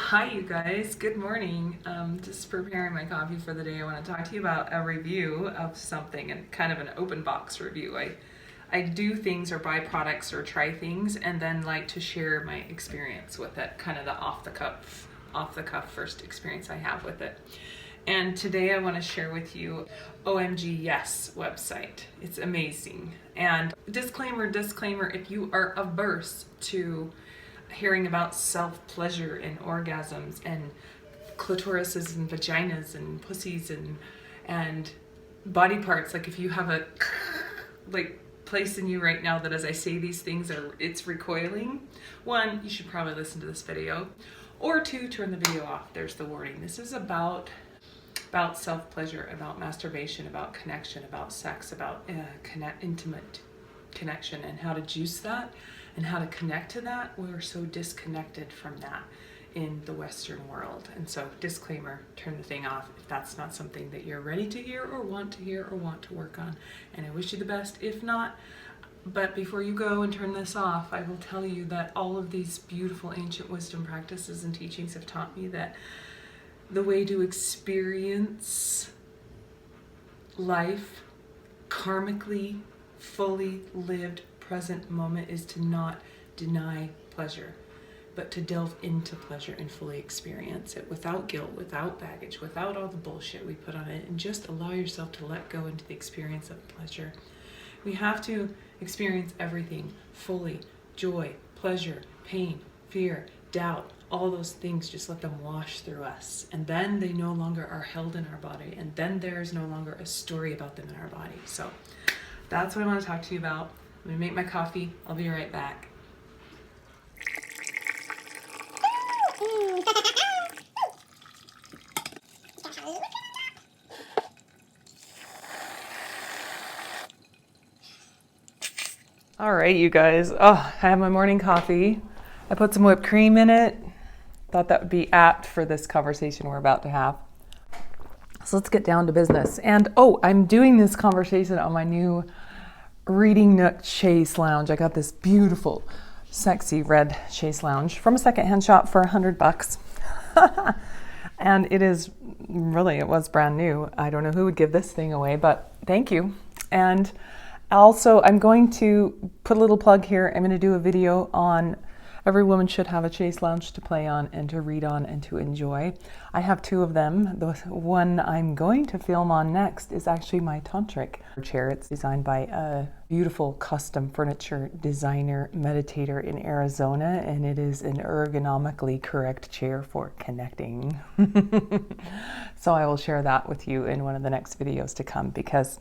Hi, you guys. Good morning. Just preparing my coffee for the day. I want to talk to you about a review of something and kind of an open box review. I do things or buy products or try things and then like to share my experience with it, kind of the off the cuff first experience I have with it. And today I want to share with you OMGYES website. It's amazing. And disclaimer, if you are averse to hearing about self-pleasure and orgasms and clitorises and vaginas and pussies and body parts, like if you have a like place in you right now that as I say these things it's recoiling, one, you should probably listen to this video, or two, turn the video off. There's the warning. This is about self-pleasure, about masturbation, about connection, about sex, about intimate connection, and how to juice that and how to connect to that. We're so disconnected from that in the Western world. And so disclaimer, turn the thing off if that's not something that you're ready to hear or want to work on. And I wish you the best if not. But before you go and turn this off, I will tell you that all of these beautiful ancient wisdom practices and teachings have taught me that the way to experience life karmically, fully lived present moment is to not deny pleasure, but to delve into pleasure and fully experience it without guilt, without baggage, without all the bullshit we put on it, and just allow yourself to let go into the experience of pleasure. We have to experience everything fully: joy, pleasure, pain, fear, doubt, all those things. Just let them wash through us, and then they no longer are held in our body, and then there's no longer a story about them in our body. So that's what I want to talk to you about. I'm gonna make my coffee. I'll be right back. All right, you guys. I have my morning coffee. I put some whipped cream in it. Thought that would be apt for this conversation we're about to have. So let's get down to business. And I'm doing this conversation on my new Reading Nook chaise lounge. I got this beautiful, sexy red chaise lounge from a secondhand shop for $100. And it was brand new. I don't know who would give this thing away, but thank you. And also, I'm going to put a little plug here. I'm going to do a video on every woman should have a chaise lounge to play on and to read on and to enjoy. I have two of them. The one I'm going to film on next is actually my Tantric chair. It's designed by a beautiful custom furniture designer meditator in Arizona, and it is an ergonomically correct chair for connecting. So I will share that with you in one of the next videos to come, because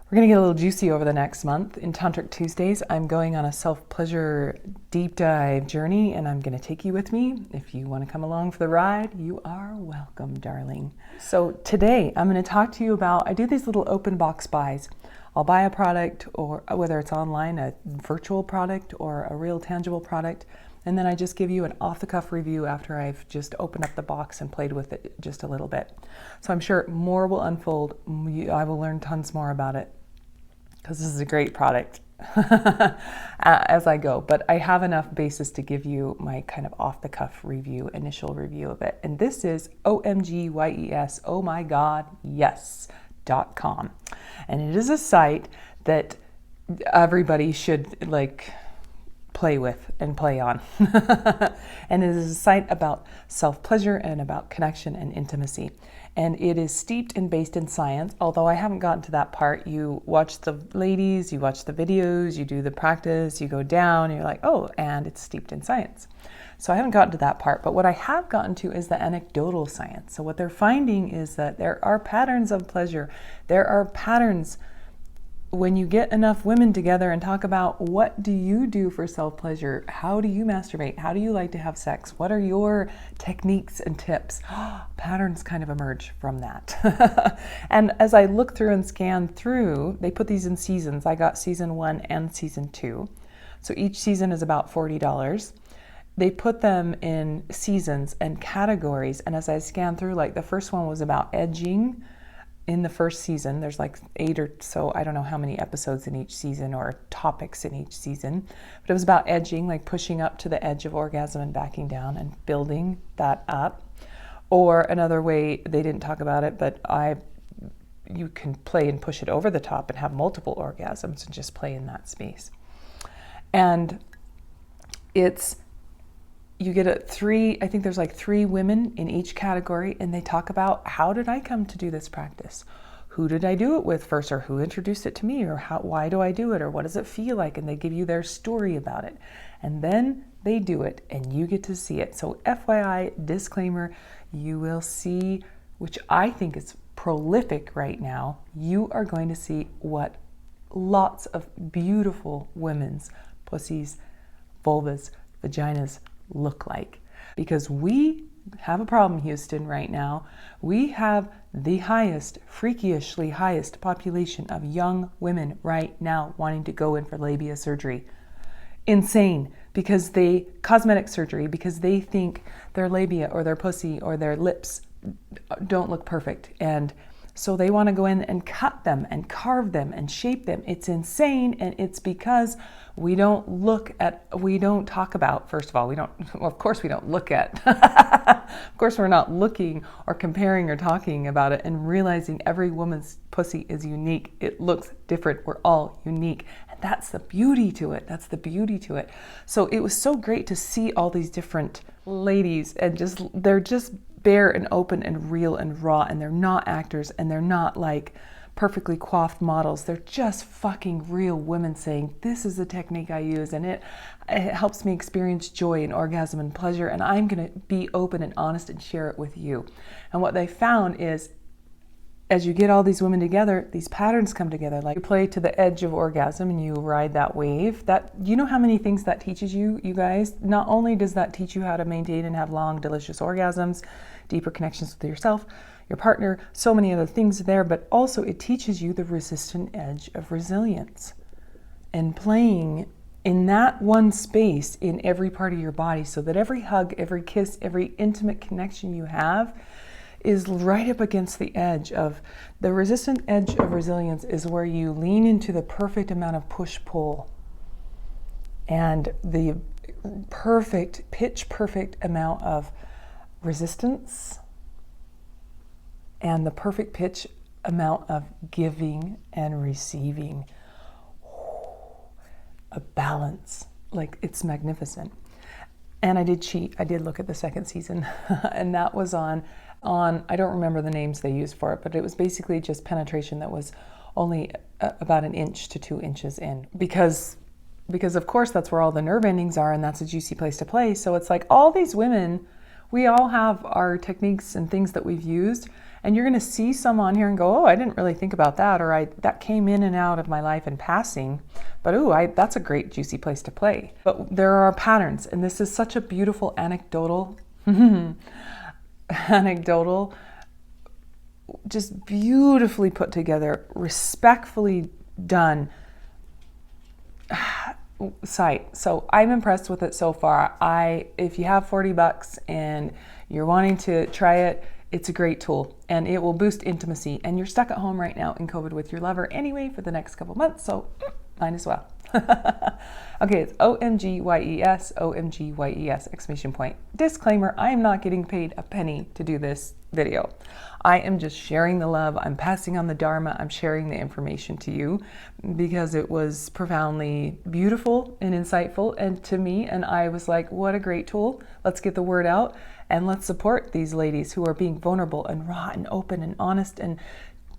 we're going to get a little juicy over the next month. In Tantric Tuesdays, I'm going on a self-pleasure deep dive journey, and I'm going to take you with me. If you want to come along for the ride, you are welcome, darling. So today, I'm going to talk to you about, I do these little open box buys. I'll buy a product, or whether it's online, a virtual product, or a real tangible product, and then I just give you an off-the-cuff review after I've just opened up the box and played with it just a little bit. So I'm sure more will unfold. I will learn tons more about it, because this is a great product as I go. But I have enough basis to give you my kind of off-the-cuff initial review of it. And this is OMGYES, oh my God, yes.com. And it is a site that everybody should play with and play on. And it is a site about self-pleasure and about connection and intimacy. And it is steeped and based in science, although I haven't gotten to that part. You watch the ladies, you watch the videos, you do the practice, you go down, and you're like, and it's steeped in science. So I haven't gotten to that part, but what I have gotten to is the anecdotal science. So what they're finding is that there are patterns of pleasure. There are patterns when you get enough women together and talk about, what do you do for self-pleasure? How do you masturbate? How do you like to have sex? What are your techniques and tips? Patterns kind of emerge from that. And as I look through and scan through, they put these in seasons. I got season 1 and season 2. So each season is about $40. They put them in seasons and categories. And as I scan through, the first one was about edging. in the first season. There's like 8 or so, I don't know how many episodes in each season or topics in each season, but it was about edging, like pushing up to the edge of orgasm and backing down and building that up. Or another way, they didn't talk about it, but you can play and push it over the top and have multiple orgasms and just play in that space. And you get I think there's like 3 women in each category, and they talk about, how did I come to do this practice? Who did I do it with first, or who introduced it to me, or why do I do it, or what does it feel like? And they give you their story about it. And then they do it, and you get to see it. So FYI, disclaimer, you will see, which I think is prolific right now, you are going to see what lots of beautiful women's pussies, vulvas, vaginas look like. Because we have a problem, Houston, right now. We have the highest, freakishly highest population of young women right now wanting to go in for labia surgery. Insane. Because cosmetic surgery, because they think their labia or their pussy or their lips don't look perfect. And so they want to go in and cut them and carve them and shape them. It's insane, and it's because we don't talk about, first of all, of course we don't look at, of course we're not looking or comparing or talking about it and realizing every woman's pussy is unique. It looks different. We're all unique. And that's the beauty to it. So it was so great to see all these different ladies, and they're just bare and open and real and raw, and they're not actors, and they're not like perfectly coiffed models. They're just fucking real women saying, this is the technique I use, and it helps me experience joy and orgasm and pleasure, and I'm going to be open and honest and share it with you. And what they found is, as you get all these women together, these patterns come together. Like you play to the edge of orgasm and you ride that wave. You know how many things that teaches you guys? Not only does that teach you how to maintain and have long, delicious orgasms, deeper connections with yourself, your partner, so many other things there, but also it teaches you the resistant edge of resilience and playing in that one space in every part of your body, so that every hug, every kiss, every intimate connection you have is right up against the edge of the resistant edge of resilience, is where you lean into the perfect amount of push-pull and the pitch perfect amount of resistance and the perfect pitch amount of giving and receiving. A balance, like it's magnificent. And I did cheat. I did look at the second season and that was on, I don't remember the names they used for it, but it was basically just penetration that was only about 1 inch to 2 inches in. Because of course that's where all the nerve endings are, and that's a juicy place to play. So it's like all these women, we all have our techniques and things that we've used, and you're going to see some on here and go, oh, I didn't really think about that, or that came in and out of my life in passing, but that's a great juicy place to play. But there are patterns, and this is such a beautiful anecdotal, just beautifully put together, respectfully done site. So I'm impressed with it so far. If you have $40 and you're wanting to try it, it's a great tool, and it will boost intimacy. And you're stuck at home right now in COVID with your lover anyway for the next couple months, so might as well. Okay, it's OMGYES, OMGYES, exclamation point. Disclaimer, I am not getting paid a penny to do this video. I am just sharing the love. I'm passing on the Dharma. I'm sharing the information to you because it was profoundly beautiful and insightful and to me, and I was like, what a great tool. Let's get the word out and let's support these ladies who are being vulnerable and raw and open and honest and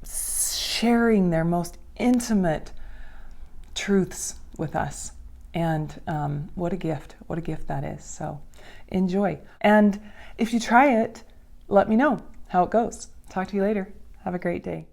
sharing their most intimate truths with us. And what a gift that is. So enjoy. And if you try it, let me know how it goes. Talk to you later. Have a great day.